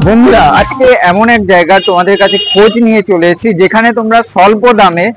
বন্ধুরা আজকে এমন এক জায়গা তোমাদের কাছে খোঁজ নিয়ে চলে এসেছি যেখানে তোমরা স্বল্প দামে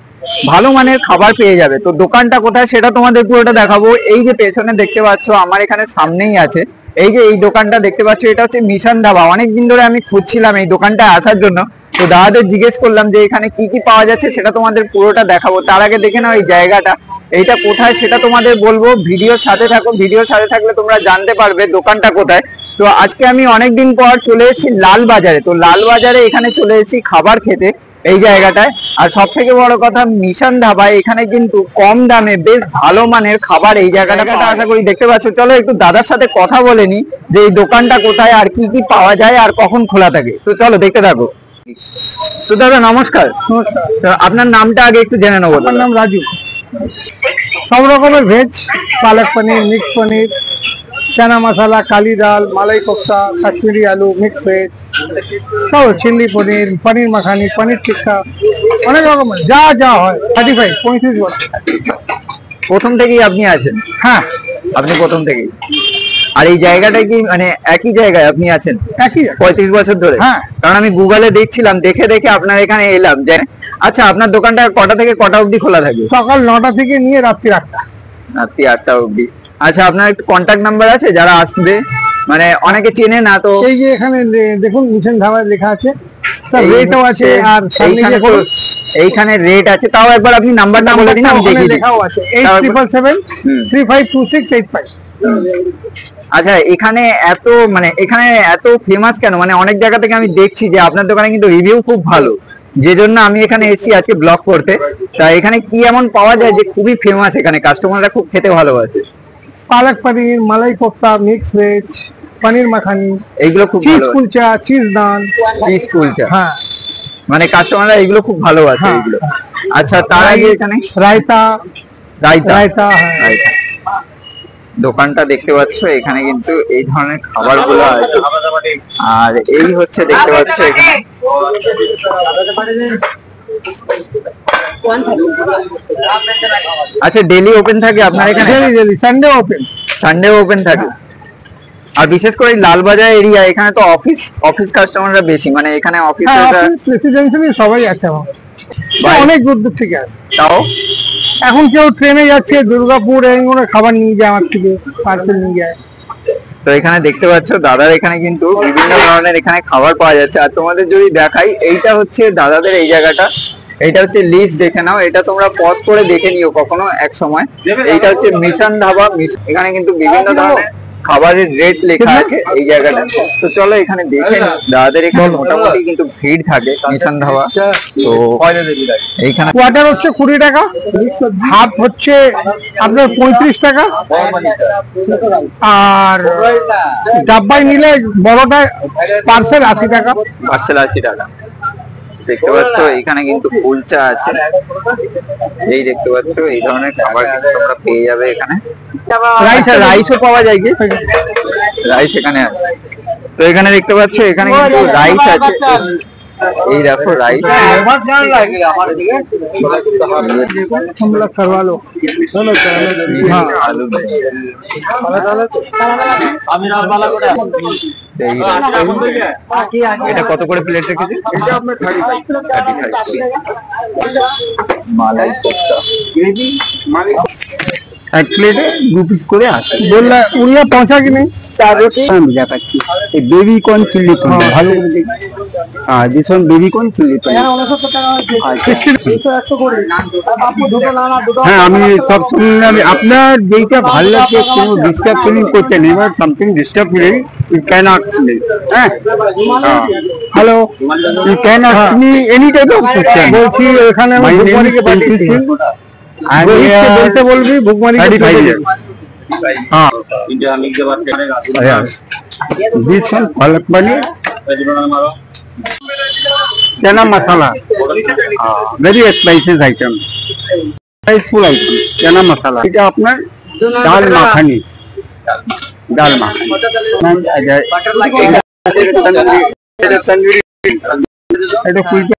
ভালো মানের খাবার পেয়ে যাবে। তো দোকানটা কোথায় সেটা তোমাদের পুরোটা দেখাবো। এই যে পেছনে দেখতে পাচ্ছ আমার এখানে সামনেই আছে, এই যে এই দোকানটা দেখতে পাচ্ছ এটা হচ্ছে মিশন ধাবা। অনেকদিন ধরে আমি খুঁজছিলাম এই দোকানটা আসার জন্য, তো দাদাদের জিজ্ঞেস করলাম যে এখানে কি কি পাওয়া যাচ্ছে সেটা তোমাদের পুরোটা দেখাবো। তার আগে দেখে নাও এই জায়গাটা এইটা কোথায় সেটা তোমাদের বলবো। ভিডিওর সাথে থাকো, ভিডিওর সাথে থাকলে তোমরা জানতে পারবে দোকানটা কোথায়। তো আজকে আমি অনেকদিন পর চলে এসেছি লালবাজারে। তো লালবাজারে এখানে চলে এসেছি খাবার খেতে এই জায়গাটায়। আর সব থেকে বড় কথা মিশন ধাবা, এখানে কিন্তু কম দামে বেশ ভালো মানের খাবার এই জায়গাটা আশা করি দেখতে পাচ্ছ। চলো একটু দাদার সাথে কথা বলে নি যে এই দোকানটা কোথায় আর কি কি পাওয়া যায় আর কখন খোলা থাকে। তো চলো দেখতে থাকো। তো দাদা নমস্কার। তো আপনার নামটা আগে একটু জেনে নেবো। আমার নাম রাজু। সব রকমের ভেজ, পালক পনির, মিক্স পনির, চানা মশলা, কালি ডাল, মালাই কোফতা, কাশ্মীরি আলু, মিক্স ভেজ, সব চিলি পনির, পনির মাখানি, পনির টিক্কা, অনেক রকমের যা যা হয়। 35 বছর প্রথম থেকেই আপনি আছেন? হ্যাঁ, আপনি প্রথম থেকেই। আর এই জায়গাটা কি মানে একই জায়গায় আপনি আছেন? একই 35 বছর ধরে? হ্যাঁ, কারণ আমি গুগলে দেখছিলাম, দেখে দেখে আপনার এখানে এলাম। যে আচ্ছা, আপনার দোকানটা কটা থেকে কটা অবধি খোলা থাকে? সকাল 9টা থেকে নিয়ে রাত্রি 8টা। রাত্রি 8টা অবধি। আচ্ছা, আপনার একটু কন্ট্যাক্ট নাম্বার আছে যারা আসবে, মানে অনেকে চেনে না তো? এই যে এখানে দেখুন মিশন ধাবায় লেখা আছে, স্যার রেটও আছে। আর এইখানে রেট আছে, তাও একবার আপনি নাম্বারটা বলে দিন, আমি দেখি। লেখাও আছে 8777352685। আচ্ছা, এখানে এত ফেমাস কেন? মানে অনেক জায়গা থেকে আমি দেখছি যে আপনার দোকানে কিন্তু রিভিউ খুব ভালো, যে জন্য আমি এখানে এসেছি আজকে ব্লগ করতে। তা এখানে কি এমন পাওয়া যায় যে খুবই ফেমাস, এখানে কাস্টমাররা খুব খেতে ভালোবাসে? পালক পনির, মালাই কোফতা, মিক্স ভেজ, পনির মাখানি, এইগুলো খুব চিজ কুলচা, চিজ নান। চিজ কুলচা, হ্যাঁ, মানে কাস্টমাররা এইগুলো খুব ভালোবাসে এইগুলো। আচ্ছা, তার আগে এখানে রায়তা। রায়তা, রায়তা। দোকানটা দেখতে পাচ্ছ, এখানে কিন্তু এই ধরনের খাবার গুলো আছে। আর এই হচ্ছে দেখতে পাচ্ছ এখানে আচ্ছা, ডেলি ওপেন থাকে আপনার এখানে? ডেলি, সানডে ওপেন থাকে। আর বিশেষ করে লালবাজার এরিয়া, এখানে তো অফিস কাস্টমাররা বেশি, মানে এখানে অফিস রেসিডেন্সিয়ালি সবাই আছে, অনেক দূর দূর থেকে আছে। তাও এখন কেউ ট্রেনে যাচ্ছে দুর্গাপুর, এগুলো খাবার নিয়ে যায়, আমার থেকে পার্সেল নিয়ে যায়। তো এখানে দেখতে পাচ্ছ দাদার এখানে কিন্তু বিভিন্ন ধরনের এখানে খাবার পাওয়া যাচ্ছে। আর তোমাদের যদি দেখাই, এইটা হচ্ছে দাদাদের এই জায়গাটা, এইটা হচ্ছে লিস্ট, দেখে নাও। এটা তোমরা পজ করে দেখে নিও কখনো এক সময়। এইটা হচ্ছে মিশন ধাবা। এখানে কিন্তু বিভিন্ন ধরনের খাবারের রেট লেখা আছে এই জায়গাটা। তো চলো এখানে দেখে নাও। দাদাদের এখানে মোটামুটি কিন্তু ভিড় থাকে মিশন ধাবা। তো এইখানে কোয়ার্টার হচ্ছে 20 টাকা, হাফ হচ্ছে আপনার 35 টাকা, আর ডাব্বাই নিলে বড়টা পার্সেল 80 টাকা। দেখতে পাচ্ছ এখানে কিন্তু কুলচা আছে, এই দেখতে পাচ্ছ এই ধরনের খাবার কিন্তু তোমরা পেয়ে যাবে এখানে। রাইসও পাওয়া যায় কি? রাইস এখানে আছে। তো এখানে দেখতে পাচ্ছ এখানে কিন্তু রাইস আছে, এই দেখো রাইস। এটা কত করে প্লেট রেখেছে? মালাই কোফতা এক প্লেটে 2 পিস করে আছে। বললে উড়িয়া পৌঁছা কি নেই? 4 রুটি আমি দেখাচ্ছি। এই বেবি কর্ন চিলি পনির ভালো করে। হ্যাঁ, this one baby corn chilli paneer. হ্যাঁ, আমি সব শুনলাম। আপনার যেইটা ভালো লাগছে, কোনো ডিস্টার্ব ফিলিং করছেন, এবার something disturb feeling you can't feel. হ্যাঁ, hello, you can't me any type of question. বলছি এখানে ভুগমানিকে পাঠিয়েছি, বলতে বলবি ভুগমানি। हाँ, this one palak paneer, chana masala, very spices item, spiceful item, chana masala. এটা আপনার ডাল মাখানি, একটা কুলচা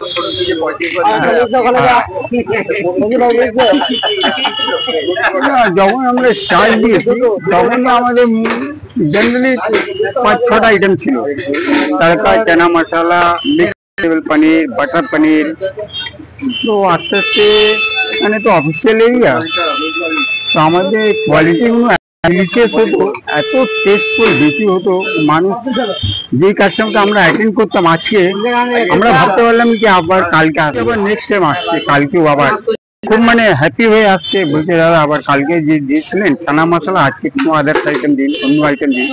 যখন আমরা স্টার্ট দিয়েছি তখন আমাদের জেনারেলি 5-6টা আইটেম ছিল, তড়কা, চানা মশলা, মিক্স পনির, বাটার পনির। তো আস্তে আস্তে মানে তো অফিসিয়াল এরিয়া, তো আমাদের কোয়ালিটিগুলো ডিলিশিয়াস হতো, এত টেস্টফুল বেশি হতো। মানুষ যেই কাস্টমারকে আমরা অ্যাটেন্ড করতাম আজকে, আমরা ভাবতে পারলাম কি আবার কালকে আসবে, আবার নেক্সট টাইম আসছে, কালকেও আবার খুব মানে হ্যাপি হয়ে আসছে, বলছে দাদা আবার কালকে যে দিয়েছিলেন চানা মশলা, আজকে কোনো আদার্স আইটেম দিন, অন্য আইটেম দিন।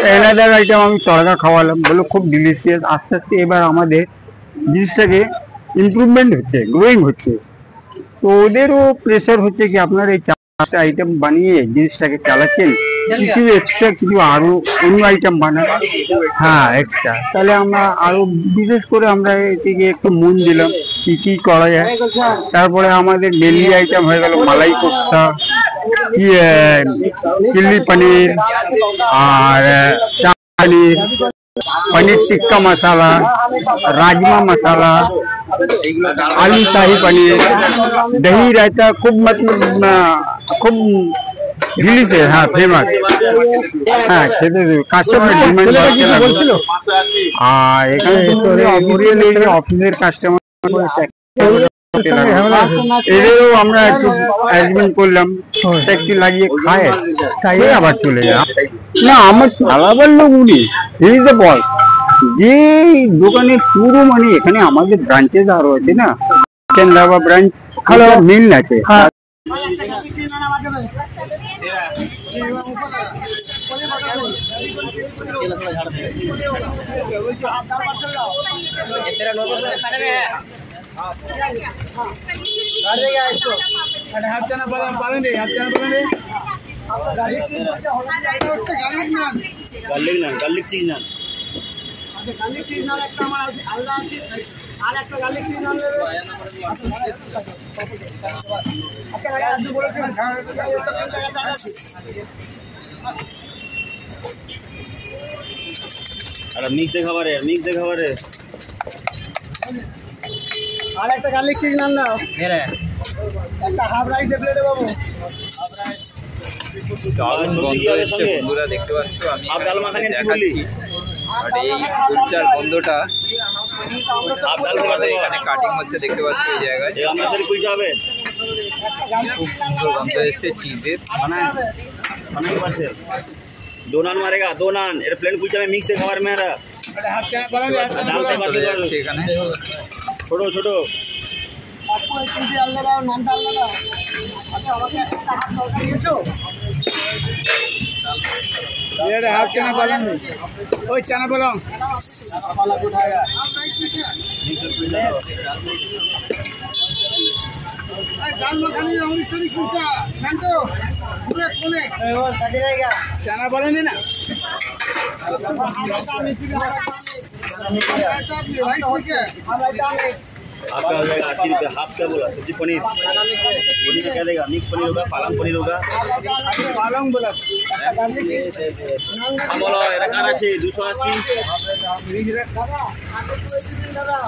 অ্যানাদার আইটেম আমি তড়কা খাওয়ালাম, বললো খুব ডিলিশিয়াস। আস্তে আস্তে এবার আমাদের জিনিসটাকে ইমপ্রুভমেন্ট হচ্ছে, গ্রোয়িং হচ্ছে। তো ওদেরও প্রেশার হচ্ছে কি আপনার এই 4টা আইটেম বানিয়ে জিনিসটাকে চালাচ্ছেন, কিছু এক্সট্রা কিছু আরো অন্য আইটেম বানান, হ্যাঁ এক্সট্রা, তাহলে আমরা আরো বিশেষ করে আমরা এদিকে একটু মন দিলাম কি কি করা যায়। তারপরে আমাদের মেনলি আইটেম হয়ে গেল মালাই কোফতা, চিলি পনির, আর পনির, पनीर टिक्का मसाला, राजमा मसाला, आलू शाही पनीर, दही रायता, खूब मतलब खूब डिलीशियस, हाँ फेमस, हाँ খেতে কাস্টমার ডিমান্ড বলছিল। আর এখানে অফিসের কাস্টমার এদেরও আমরা একটু অ্যারেঞ্জমেন্ট করলাম, ট্যাক্সি লাগিয়ে খায় তাই আবার চলে যায়। না আমার চালাবার লোক উনি, হি ইজ দ্য বস। যে দোকানে পুরো মানে এখানে আমাদের ব্রাঞ্চেস আরো আছে না, কেন্দ্রাবা ব্রাঞ্চ ভালো মিল আছে। গার্লিক চিজ নান, গার্লিক চিজ নান একটা আমার আলাদা আছে, আর একটা গার্লিক চিজ নান নেবে। আচ্ছা আপনি বলেছেন আর মিক্স দে খাবারে, মিক্স দে খাবারে, আর একটা গার্লিক চিজ নান দাও, একটা হাফ রাইস দে প্লেটে বাবু। দারুণ গন্ধ এসছে বন্ধুরা, দেখতে পাচ্ছ আমি দেখাচ্ছি। বাট এই কুলচার গন্ধটা এখানে কাটিং হচ্ছে, দেখতে পাচ্ছ এই জায়গায় খুব সুন্দর গন্ধ এসছে চিজের। दो नान मारेगा, दो नान एयरप्लेन कुलचा में मिक्स दे खाबार मेरा এখানে छोटो छोटो आपको एक चीज डालना दाও, नान डालना दाও। अच्छा আমাকে একটা হাফ তরকারি দিয়েছো, ये हाफ चना बलंग, ओए चना बलंग वाला उठाया आप राइट पीछे दाल मखनी अमृतसरी कुलचा घंटो पूरे कोने और सज रहेगा। चना बलंग है ना, आपका हो जाएगा 80 रुपये। हाफ क्या बोला, सब्जी पनीर, पनीर में क्या देगा, मिक्स पनीर होगा, पालक पनीर होगा, पालंग बोला हम बोलो एरा कार আছে 280 दादा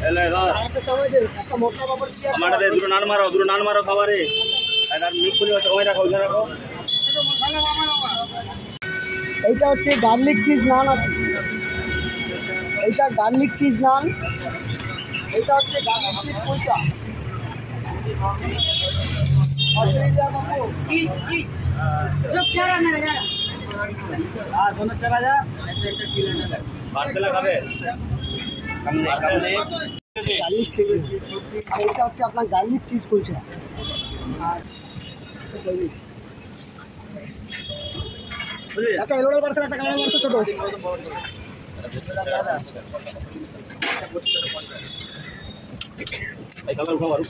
এলে ধর একটা সময় দে, একটা মোটা বাবর দিয়ে আমাদের দে দুটো নান মারো খাবারে, আর মিক্স পনির আছে, ওই রাখো, ওই রাখো। মশলা বাবা। এইটা হচ্ছে গার্লিক চিজ নান আছে, এইটা গার্লিক চিজ নান, এইটা হচ্ছে গার্লিক চিজ কুলচা। পার্সেল খাবে গার্লিক চিজ, এইটা হচ্ছে আপনার গার্লিক চিজ কুলচা। আর একটা এলোড়াল পার্সেল, একটা কালার পার্সেল ছোট। এই খাবার খাবার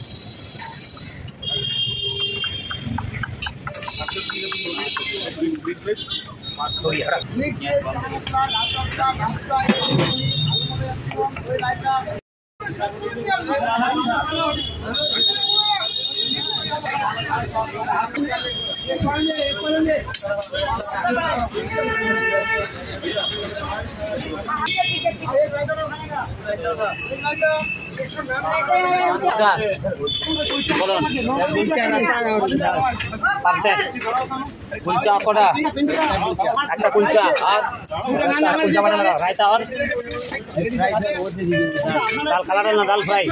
মিক্স ভেজ, চানা মশলা, ডাল তড়কা, ভাত ফ্রাই, আলু মটর ম্যাক্সিমাম, ওই রায়তা। कुलचा कटा একটা কুলচা আর কুলচা বানানো রায়তা আর ডাল কালার না ডাল ফ্রাই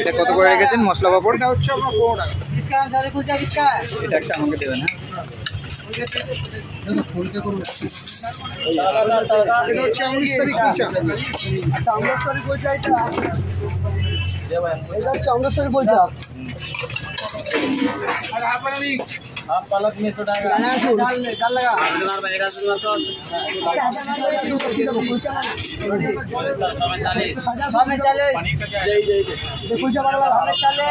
এটা কত করে রেখেছেন মশলা পাপড়? এটা হচ্ছে আপনার 15 টাকা। এটা একটা আমাকে দেবেন। হ্যাঁ, এটা হচ্ছে অমৃতসরি কুলচা। আচ্ছা, অমৃতসরি কুলচা এটা হচ্ছে অমৃতসরি কুলচা। आप पालक में सुटाएगा ডাল লাগা हजार बनेगा सब में चले कुलचा बड़ा वाला सब में चले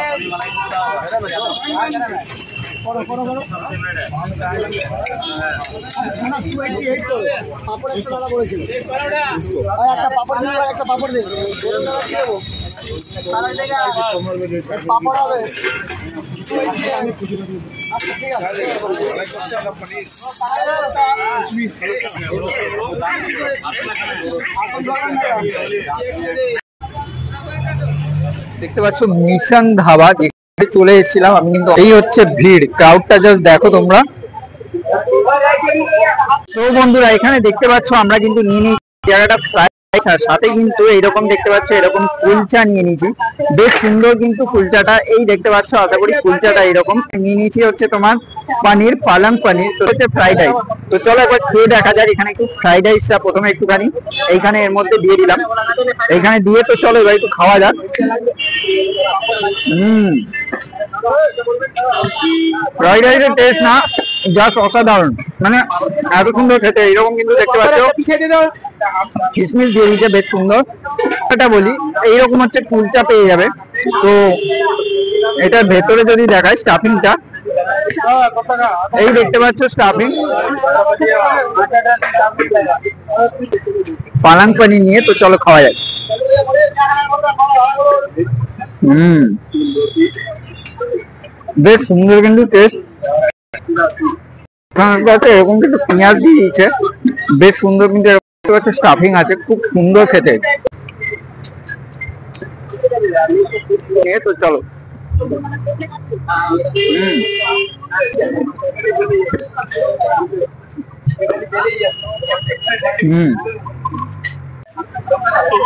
करो करो करो ना 28 करो पापड़ একটা দাদা বলেছিল আর একটা পাপড় দিন আর একটা পাপড় দিন গরম দাদা কি দেবো কালাই থেকে পাপড় হবে আচ্ছা ঠিক আছে দেখতে পাচ্ছ মিশন ধাবা, যেখানে চলে এসেছিলাম আমি, কিন্তু এই হচ্ছে ভিড়, ক্রাউডটা জাস্ট দেখো তোমরা। তো বন্ধুরা এখানে দেখতে পাচ্ছ আমরা কিন্তু নিয়ে নিই জায়গাটা ফ্রাই রাইস, আর সাথে কিন্তু এইরকম দেখতে পাচ্ছ এরকম কুলচা নিয়ে নিয়েছি, বেশ সুন্দর কিন্তু কুলচাটা। এই দেখতে পাচ্ছ আশা করি কুলচাটা এইরকম নিয়ে নিয়েছি হচ্ছে তোমার পানির পালং পানির, তো হচ্ছে ফ্রাইড রাইস। তো চলো একবার খেয়ে দেখা যাক। এখানে একটু ফ্রাইড রাইসটা প্রথমে একটুখানি এইখানে এর মধ্যে দিয়ে দিলাম, এইখানে দিয়ে তো চলো এবার একটু খাওয়া যাক। ফ্রাইড রাইসের টেস্ট না জাস্ট অসাধারণ, মানে এত সুন্দর খেতে। এইরকম কিন্তু দেখতে পাচ্ছ কিশমিশ দিয়ে দিয়েছে, বেশ সুন্দর। এটা বলি এইরকম হচ্ছে কুলচা পেয়ে যাবে। তো এটার ভেতরে যদি দেখায় স্টাফিংটা, এই দেখতে পাচ্ছ স্টাফিং পালং পনির নিয়ে। তো চলো খাওয়া যায়। বেশ সুন্দর কিন্তু টেস্ট। এরকম কিন্তু পেঁয়াজ দিয়ে দিয়েছে, বেশ সুন্দর কিন্তু স্টাফিং আছে, খুব সুন্দর খেতে। তো চলো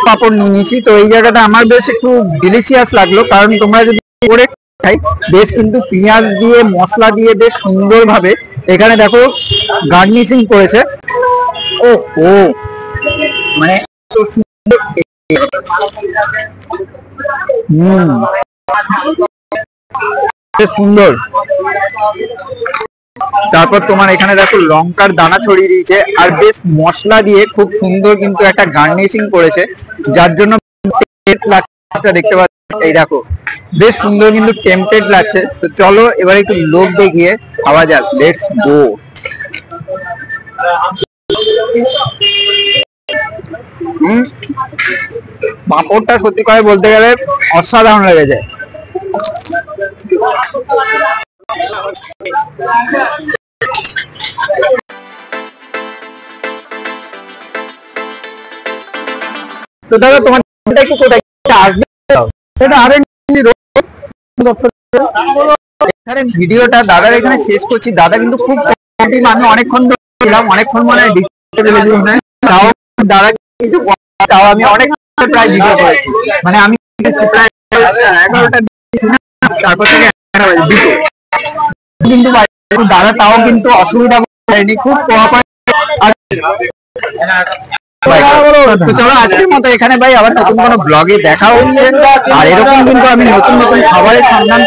পাপড় নিয়ে নিয়েছি। তো এই জায়গাটা আমার বেশ একটু ডিলিশিয়াস লাগলো, কারণ তোমরা যদি করে খাই বেশ কিন্তু পেঁয়াজ দিয়ে মশলা দিয়ে বেশ সুন্দর ভাবে এখানে দেখো গার্নিশিং করেছে। ও ও মানে সুন্দর। তারপর তোমার এখানে দেখো লঙ্কার দানা ছড়িয়ে দিয়েছে, আর বেশ মশলা দিয়ে খুব সুন্দর কিন্তু একটা গার্নিশিং করেছে, যার জন্য দেখতে পাচ্ছ। এই দেখো বেশ সুন্দর কিন্তু টেম্পটেড লাগছে। তো চলো এবার একটু লোভ দেখিয়ে খাওয়া যাক, লেটস গো। পাঁপড়টা সত্যি করে বলতে গেলে অসাধারণ লেগেছে। তো দাদা তোমার একটু কোথায় আসবে? এখানে ভিডিওটা দাদার এখানে শেষ করছি। দাদা কিন্তু খুব আমি অনেকক্ষণ অনেকক্ষণ মানে তাও দাদা কিছু তাও আমি অনেক প্রায় ভিডিও করেছি, মানে আমি প্রায় 11টা তারপর থেকে কিন্তু দাদা তাও কিন্তু অসুবিধা হয়নি, খুব তো চলো আজকের মতো এখানে ভাই, আবার নতুন কোনো ব্লগে দেখা হচ্ছে। আর এরকম কিন্তু আমি নতুন নতুন খাবারের সন্ধান।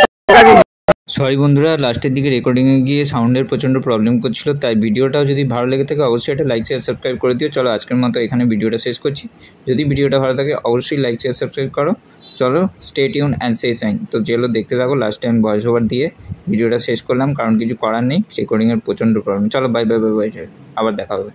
সরি বন্ধুরা, লাস্টের দিকে রেকর্ডিংয়ে গিয়ে সাউন্ডের প্রচণ্ড প্রবলেম করছিল, তাই ভিডিওটাও যদি ভালো লেগে থাকে অবশ্যই একটা লাইক শেয়ার সাবস্ক্রাইব করে দিও। চলো আজকের মতো এখানে ভিডিওটা শেষ করছি। যদি ভিডিওটা ভালো থাকে অবশ্যই লাইক শেয়ার সাবস্ক্রাইব করো। চলো স্টে টিউন অ্যান্ড সে সাইন। তো যেগুলো দেখতে থাকো, লাস্ট টাইম ভয়েস ওভার দিয়ে ভিডিওটা শেষ করলাম, কারণ কিছু করার নেই, রেকর্ডিংয়ের প্রচণ্ড প্রবলেম। চলো বাই বাই বাই বাই, আবার দেখা হবে।